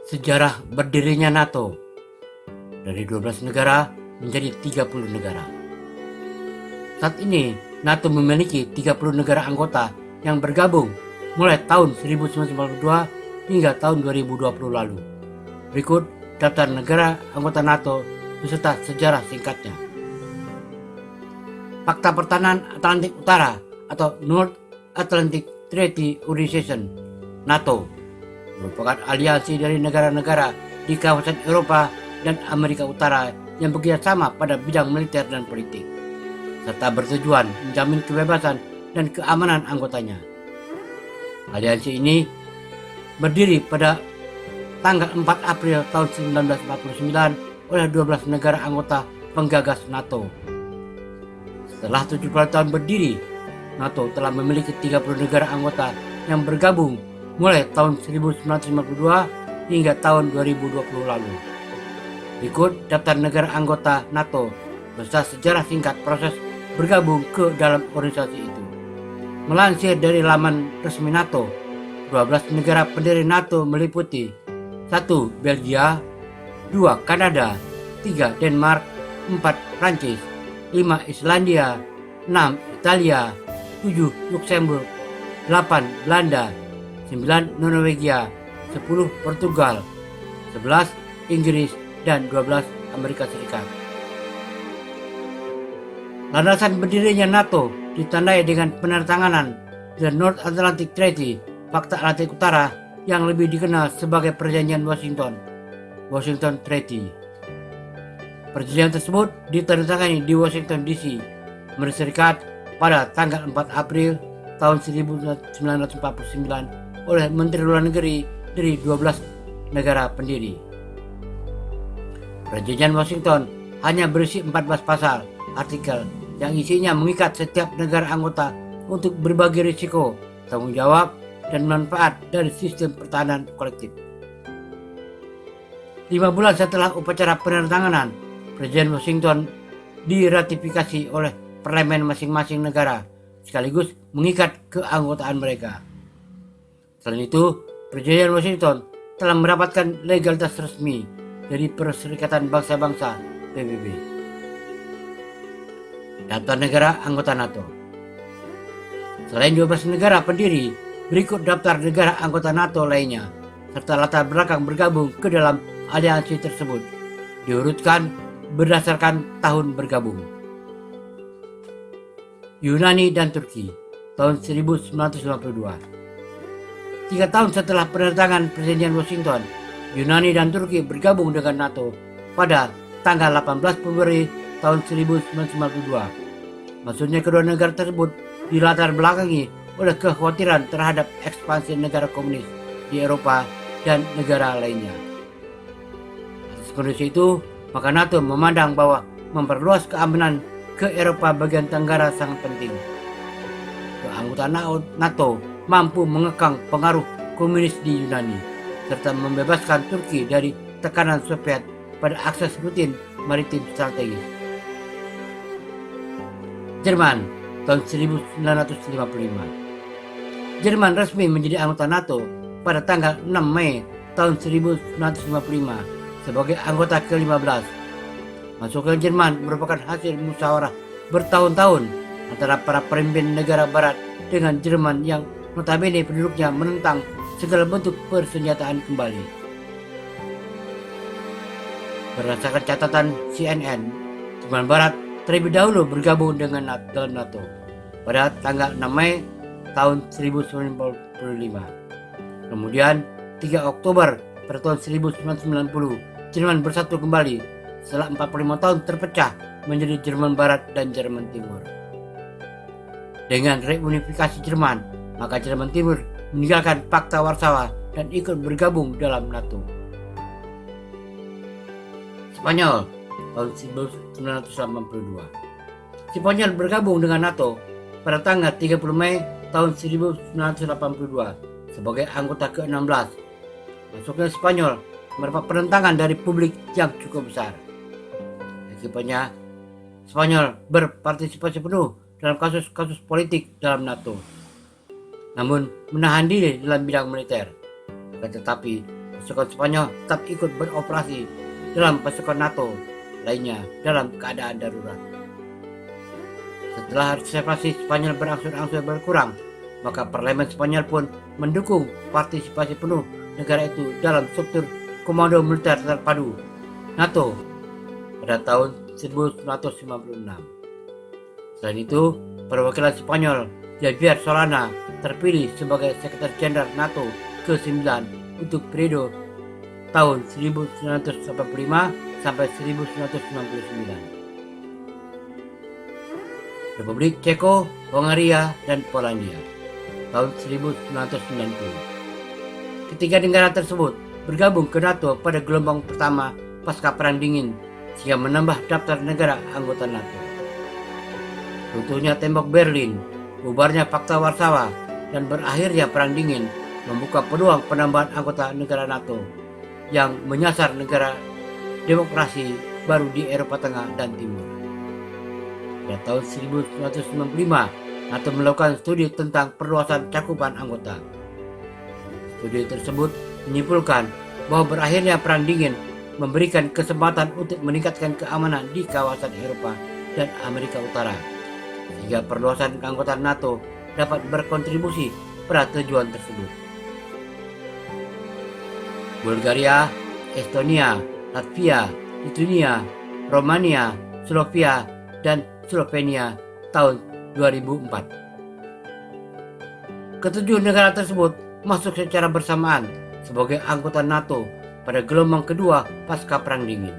Sejarah berdirinya NATO dari 12 negara menjadi 30 negara. Saat ini NATO memiliki 30 negara anggota yang bergabung mulai tahun 1992 hingga tahun 2020 lalu. Berikut daftar negara anggota NATO beserta sejarah singkatnya. Fakta Pertahanan Atlantik Utara atau North Atlantic Treaty Organization NATO merupakan aliansi dari negara-negara di kawasan Eropa dan Amerika Utara yang bekerja sama pada bidang militer dan politik, serta bertujuan menjamin kebebasan dan keamanan anggotanya. Aliansi ini berdiri pada tanggal 4 April tahun 1949 oleh 12 negara anggota penggagas NATO. Setelah 70 tahun berdiri, NATO telah memiliki 30 negara anggota yang bergabung mulai tahun 1952 hingga tahun 2020 lalu. Berikut daftar negara anggota NATO beserta sejarah singkat proses bergabung ke dalam organisasi itu. Melansir dari laman resmi NATO, 12 negara pendiri NATO meliputi 1. Belgia, 2. Kanada, 3. Denmark, 4. Prancis, 5. Islandia, 6. Italia, 7. Luxembourg, 8. Belanda, 9. Norwegia, 10. Portugal, 11. Inggris, dan 12. Amerika Serikat. Landasan berdirinya NATO ditandai dengan penandatanganan The North Atlantic Treaty, Fakta Atlantik Utara yang lebih dikenal sebagai Perjanjian Washington Treaty. Perjanjian tersebut ditandatangani di Washington DC, Amerika Serikat pada tanggal 4 April tahun 1949 oleh Menteri Luar Negeri dari 12 negara pendiri. Perjanjian Washington hanya berisi 14 pasal artikel yang isinya mengikat setiap negara anggota untuk berbagi risiko, tanggung jawab, dan manfaat dari sistem pertahanan kolektif. 5 bulan setelah upacara penandatanganan, Perjanjian Washington diratifikasi oleh parlemen masing-masing negara, sekaligus mengikat keanggotaan mereka. Selain itu, Perjanjian Washington telah mendapatkan legalitas resmi dari Perserikatan Bangsa-Bangsa PBB. Daftar negara anggota NATO. Selain 12 negara pendiri, berikut daftar negara anggota NATO lainnya, serta latar belakang bergabung ke dalam aliansi tersebut, diurutkan berdasarkan tahun bergabung. Yunani dan Turki, tahun 1952. 3 tahun setelah penandatangan Perjanjian Washington, Yunani dan Turki bergabung dengan NATO pada tanggal 18 Februari tahun 1952. Maksudnya kedua negara tersebut dilatar belakangi oleh kekhawatiran terhadap ekspansi negara komunis di Eropa dan negara lainnya. Atas kondisi itu, maka NATO memandang bahwa memperluas keamanan ke Eropa bagian tenggara sangat penting. Keanggotaan NATO mampu mengekang pengaruh komunis di Yunani, serta membebaskan Turki dari tekanan Soviet pada akses rutin maritim strategis. Jerman, tahun 1955. Jerman resmi menjadi anggota NATO pada tanggal 6 Mei tahun 1955 sebagai anggota ke-15. Masuknya Jerman merupakan hasil musyawarah bertahun-tahun antara para pemimpin negara barat dengan Jerman yang notabene penduduknya menentang segala bentuk persenjataan kembali. Berdasarkan catatan CNN, Jerman Barat terlebih dahulu bergabung dengan dalam NATO pada tanggal 6 Mei tahun 1995. Kemudian 3 Oktober pada tahun 1990, Jerman bersatu kembali setelah 45 tahun terpecah menjadi Jerman Barat dan Jerman Timur. Dengan reunifikasi Jerman, maka Jerman Timur meninggalkan Pakta Warsawa dan ikut bergabung dalam NATO. Spanyol, tahun 1982. Spanyol bergabung dengan NATO pada tanggal 30 Mei tahun 1982 sebagai anggota ke-16. Masuknya Spanyol mendapat penentangan dari publik yang cukup besar. Akibatnya, Spanyol berpartisipasi penuh dalam kasus-kasus politik dalam NATO, namun menahan diri dalam bidang militer. Tetapi pasukan Spanyol tetap ikut beroperasi dalam pasukan NATO lainnya dalam keadaan darurat. Setelah reservasi Spanyol berangsur-angsur berkurang, maka parlemen Spanyol pun mendukung partisipasi penuh negara itu dalam struktur Komando Militer Terpadu NATO pada tahun 1956. Selain itu, perwakilan Spanyol Javier Solana terpilih sebagai Sekretaris Jenderal NATO ke-9 untuk periode tahun 1985 sampai 1999. Republik Ceko, Hongaria, dan Polandia tahun 1990. Ketiga negara tersebut bergabung ke NATO pada gelombang pertama pasca Perang Dingin sehingga menambah daftar negara anggota NATO. Runtuhnya tembok Berlin, bubarnya Pakta Warsawa, dan berakhirnya Perang Dingin membuka peluang penambahan anggota negara NATO yang menyasar negara demokrasi baru di Eropa Tengah dan Timur. Pada tahun 1995, NATO melakukan studi tentang perluasan cakupan anggota. Studi tersebut menyimpulkan bahwa berakhirnya Perang Dingin memberikan kesempatan untuk meningkatkan keamanan di kawasan Eropa dan Amerika Utara, sehingga perluasan keanggotaan NATO dapat berkontribusi pada tujuan tersebut. Bulgaria, Estonia, Latvia, Lithuania, Romania, Slovenia, dan Slovenia tahun 2004. Ketujuh negara tersebut masuk secara bersamaan sebagai anggota NATO pada gelombang kedua pasca Perang Dingin.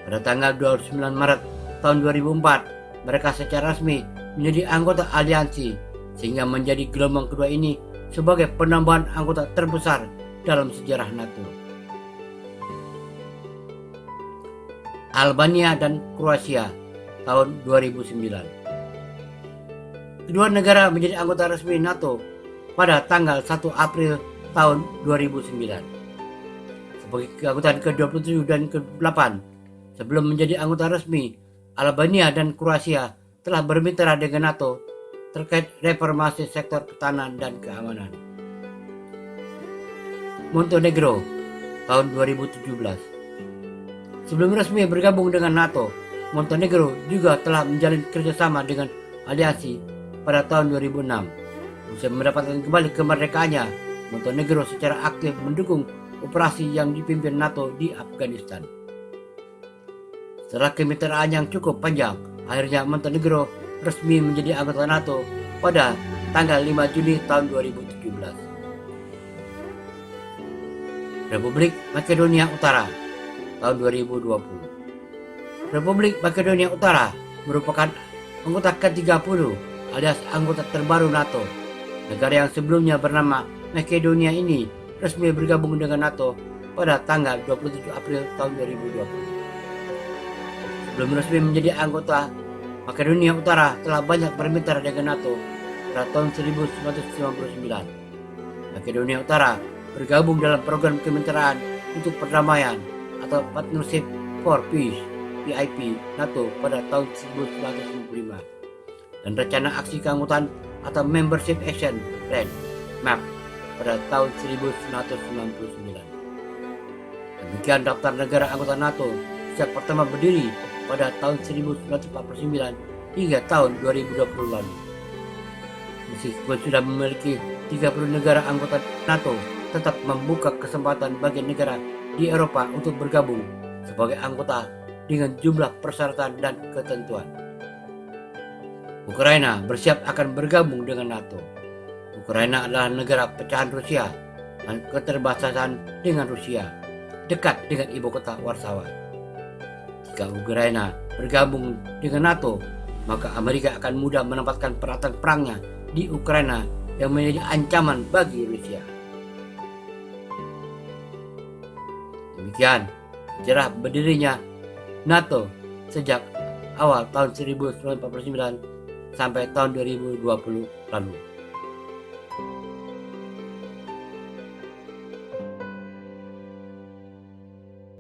Pada tanggal 29 Maret tahun 2004, mereka secara resmi menjadi anggota aliansi, sehingga menjadi gelombang kedua ini sebagai penambahan anggota terbesar dalam sejarah NATO. Albania dan Kroasia tahun 2009. Kedua negara menjadi anggota resmi NATO pada tanggal 1 April tahun 2009. Sebagai keanggotaan ke-27 dan ke-8, sebelum menjadi anggota resmi, Albania dan Kroasia telah bermitra dengan NATO terkait reformasi sektor pertahanan dan keamanan. Montenegro tahun 2017. Sebelum resmi bergabung dengan NATO, Montenegro juga telah menjalin kerjasama dengan aliansi pada tahun 2006. Usai mendapatkan kembali kemerdekaannya, Montenegro secara aktif mendukung operasi yang dipimpin NATO di Afghanistan. Setelah kemitraan yang cukup panjang, akhirnya Montenegro resmi menjadi anggota NATO pada tanggal 5 Juni tahun 2017. Republik Makedonia Utara tahun 2020. Republik Makedonia Utara merupakan anggota ke-30 alias anggota terbaru NATO. Negara yang sebelumnya bernama Makedonia ini resmi bergabung dengan NATO pada tanggal 27 April tahun 2020. Sebelum resmi menjadi anggota, Makedonia Utara telah banyak bermitra dengan NATO pada tahun 1999. Makedonia Utara bergabung dalam program kemitraan untuk perdamaian atau Partnership for Peace PIP NATO pada tahun 1995 dan rencana aksi keanggotaan atau Membership Action Plan MAP pada tahun 1999. Demikian daftar negara anggota NATO sejak pertama berdiri pada tahun 1949 hingga tahun 2020 lalu. Meskipun sudah memiliki 30 negara anggota NATO, tetap membuka kesempatan bagi negara di Eropa untuk bergabung sebagai anggota dengan jumlah persyaratan dan ketentuan. Ukraina bersiap akan bergabung dengan NATO. Ukraina adalah negara pecahan Rusia dan keterbatasan dengan Rusia, dekat dengan ibu kota Warsawa. Jika Ukraina bergabung dengan NATO, maka Amerika akan mudah menempatkan peralatan perangnya di Ukraina yang menjadi ancaman bagi Rusia. Demikian sejarah berdirinya NATO sejak awal tahun 1949 sampai tahun 2020 lalu.